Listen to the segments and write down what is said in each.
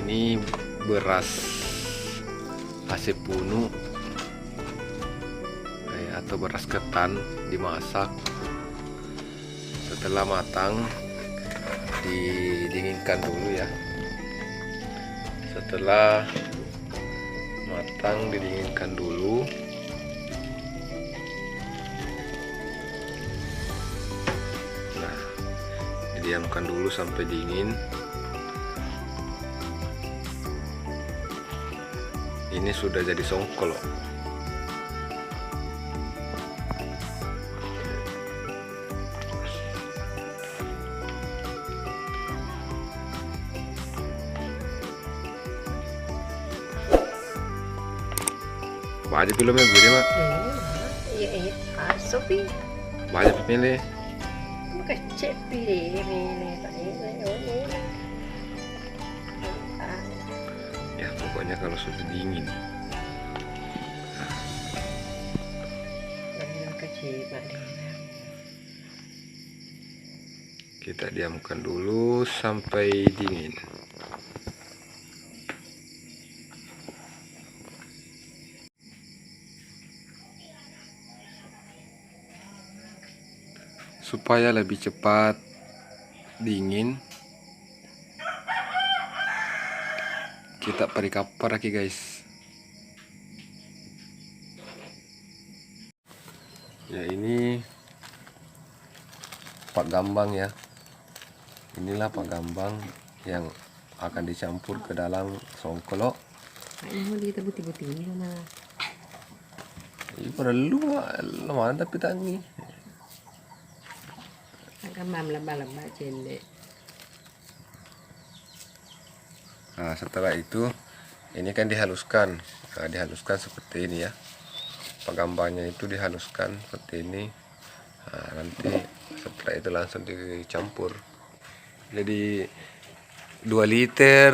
ini beras hasil punu atau beras ketan dimasak. Setelah matang didinginkan dulu ya. Setelah matang didinginkan dulu. Nah, didiamkan dulu sampai dingin. Ini sudah jadi songkol. Banyak filmnya gue mah. Iya, Sophie. Banyak pilih. Kecil pilih Ya pokoknya kalau sudah dingin. Kita diamkan dulu sampai dingin. Supaya lebih cepat dingin, kita pakai kapar lagi guys. Ya ini Pak Gambang ya. Inilah Pak Gambang yang akan dicampur ke dalam songkolo. Ini kita buti-buti ini mana? Ini perlu lama tapi tangi. Agak laba-laba cendek. Nah setelah itu ini kan dihaluskan. Nah, dihaluskan seperti ini ya. Pak Gambangnya itu dihaluskan seperti ini. Nah, nanti setelah itu langsung dicampur. Jadi 2 liter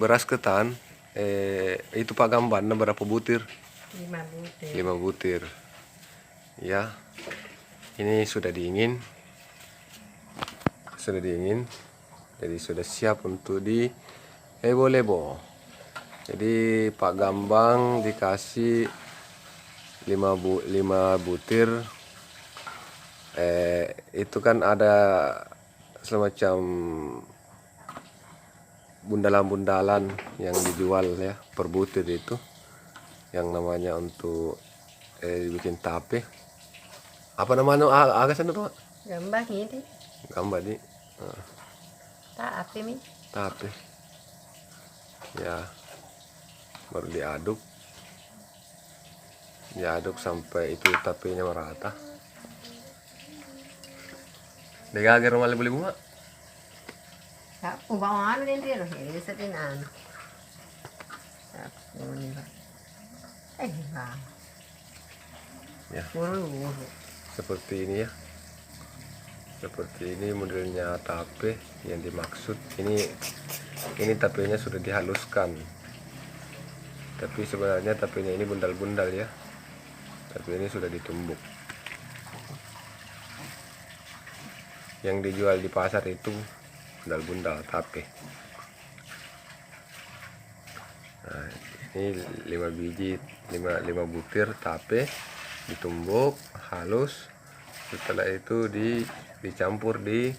beras ketan itu Pak Gambang berapa butir? 5 butir. 5 butir. Ya. Ini sudah dingin. Sudah dingin. Jadi sudah siap untuk di lebo-lebo. Jadi Pak Gambang dikasih 5 butir. Itu kan ada semacam bundalan-bundalan yang dijual ya per butir itu, yang namanya untuk bikin tape. Apa namanya agak sana tuh? Gambar ini. Gambar di Tape mi. tape. Ya, baru diaduk. Diaduk sampai itu tapenya merata. Degager rumah beli bunga. Tak ubah din dito ini sa tinan. Tapos ni ba. Ba. Ya, Puro. seperti ini ya. Seperti ini modelnya tape yang dimaksud. Ini tapenya sudah dihaluskan. Tapi sebenarnya tapenya ini bundal-bundal ya. Tapi ini sudah ditumbuk. Yang dijual di pasar itu bundal-bundal tape. Nah, ini 5 biji, 5 butir tape ditumbuk halus. Setelah itu dicampur di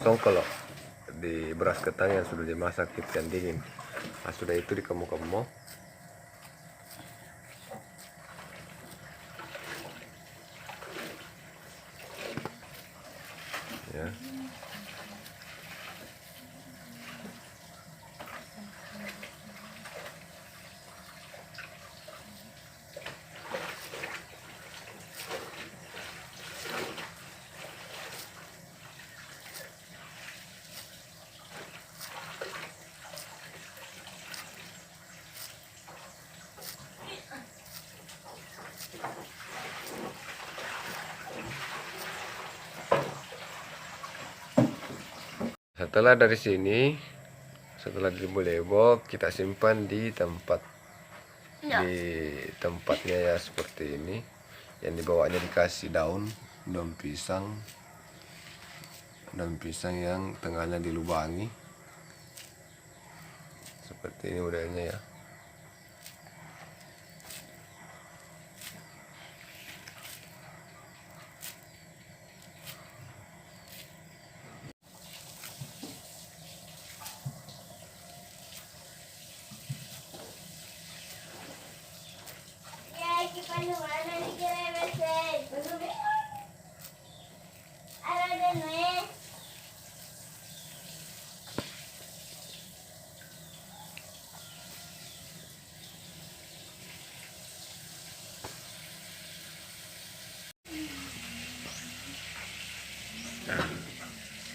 songkolo, di beras ketan yang sudah dimasak dan dingin. Nah, sudah itu dikemo-kemo. Ya. Setelah dari sini, setelah dilebo-lebo, kita simpan di tempat di tempatnya ya seperti ini. Yang dibawanya dikasih daun pisang yang tengahnya dilubangi. seperti ini modelnya ya.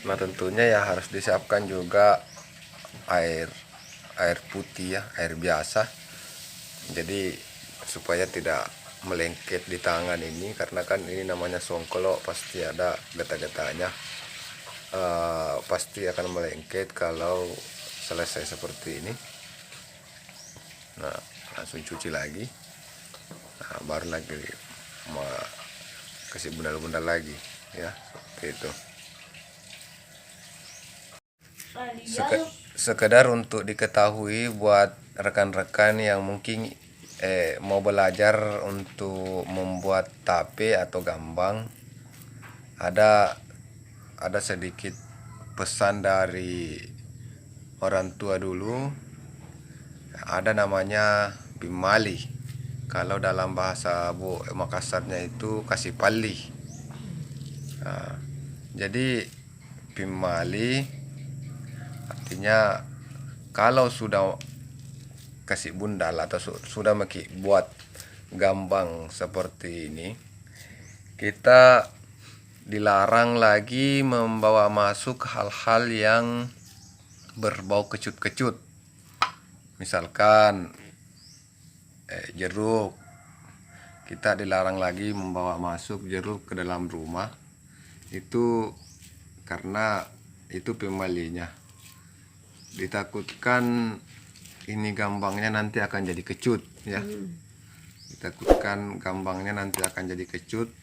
Nah tentunya ya harus disiapkan juga air putih ya, air biasa. Jadi supaya tidak melengket di tangan ini, karena kan ini namanya songkolo, pasti ada getah-getahnya. Pasti akan melengket kalau selesai seperti ini. Nah langsung cuci lagi. Nah, baru lagi kasih bundal-bundal lagi ya, seperti itu. Sekedar untuk diketahui buat rekan-rekan yang mungkin mau belajar untuk membuat tape atau gambang, ada sedikit pesan dari orang tua dulu. Ada namanya pimali, kalau dalam bahasa Makassarnya itu kasih pali. Nah, jadi pimali artinya kalau sudah kasih bundal atau sudah buat gambang seperti ini, kita dilarang lagi membawa masuk hal-hal yang berbau kecut-kecut. Misalkan jeruk, kita dilarang lagi membawa masuk jeruk ke dalam rumah. Itu karena itu pemalinya. Ditakutkan ini gambangnya nanti akan jadi kecut ya. Ditakutkan gambangnya nanti akan jadi kecut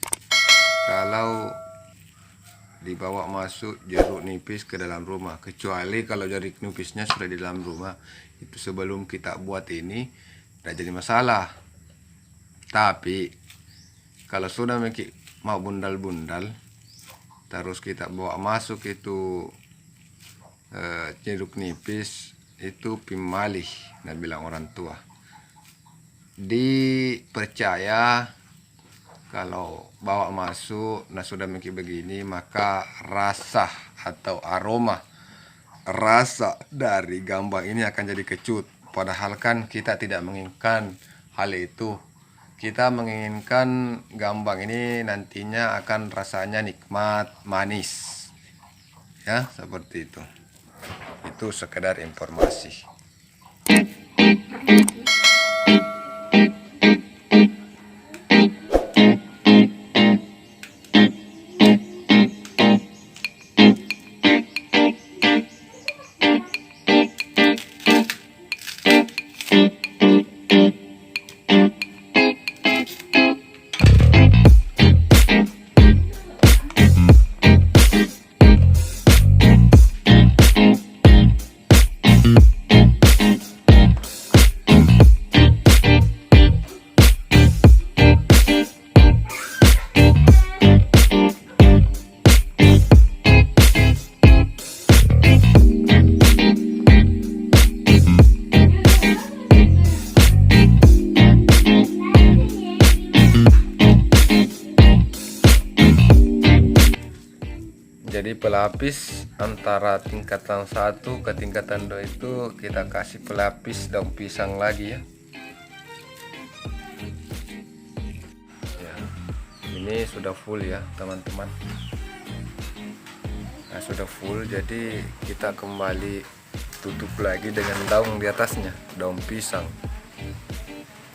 kalau dibawa masuk jeruk nipis ke dalam rumah, kecuali kalau jeruk nipisnya sudah di dalam rumah. Itu sebelum kita buat ini tidak jadi masalah. Tapi kalau sudah mau bundal-bundal terus kita bawa masuk itu jeruk nipis, itu pimali, nah bilang orang tua. Dipercaya kalau bawa masuk, nah sudah begini, maka rasa atau aroma rasa dari gambang ini akan jadi kecut. Padahal kan kita tidak menginginkan hal itu. Kita menginginkan gambang ini nantinya akan rasanya nikmat, manis ya, seperti itu. Itu sekedar informasi. Jadi pelapis antara tingkatan 1 ke tingkatan 2 itu kita kasih pelapis daun pisang lagi ya. Ini sudah full ya teman-teman. Nah sudah full, jadi kita kembali tutup lagi dengan daun di atasnya, daun pisang.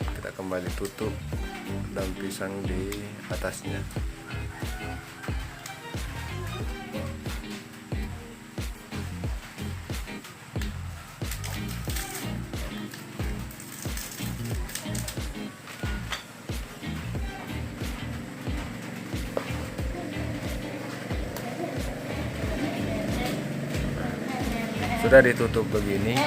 Kita kembali tutup daun pisang di atasnya. Sudah ditutup begini,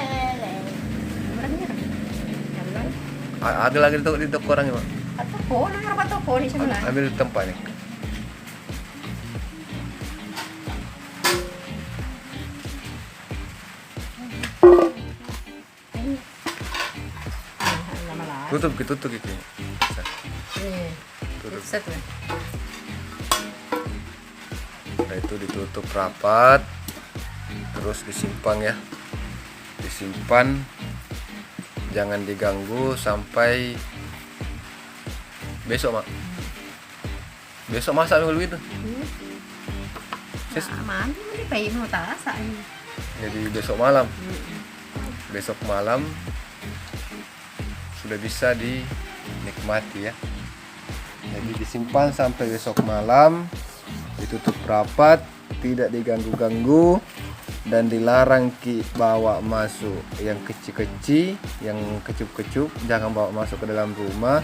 Ada lagi di toko orangnya, Mak. Atau po, nang toko ni sebelah. Ambil tempat nih. Lama-lama. Tutup gitu. Ini. Tutup. Set lah. Nah, itu ditutup rapat, terus disimpan ya. Disimpan, jangan diganggu sampai besok, Mak. Besok masak dulu itu. Mana ni bayi mau tasak ni. Jadi besok malam. Besok malam sudah bisa dinikmati ya. Jadi disimpan sampai besok malam, ditutup rapat, tidak diganggu-ganggu, dan dilarang bawa masuk yang kecil-kecil, yang kecup-kecup, jangan bawa masuk ke dalam rumah.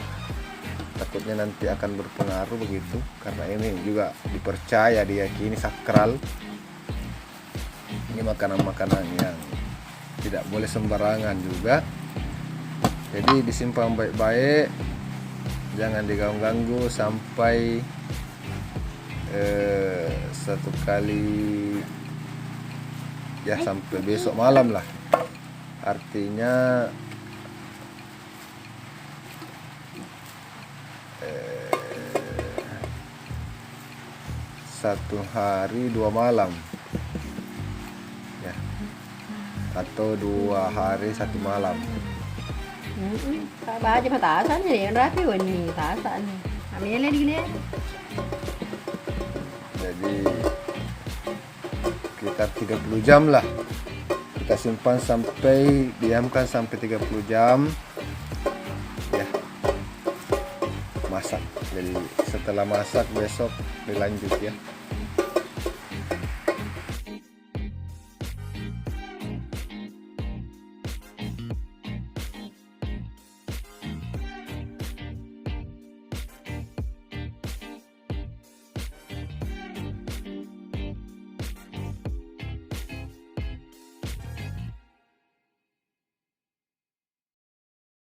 Takutnya nanti akan berpengaruh begitu, karena ini juga dipercaya, diyakini sakral. Ini makanan-makanan yang tidak boleh sembarangan juga. Jadi disimpan baik-baik, jangan diganggu-ganggu sampai satu kali ya, sampai besok malam lah. Artinya satu hari 2 malam ya, atau 2 hari 1 malam. Ba je tasak ni, rapi ni tasak ni. Ambil lagi ni. Jadi sekitar 30 jam lah kita simpan, sampai diamkan sampai 30 jam ya, masak. Jadi setelah masak besok dilanjut ya.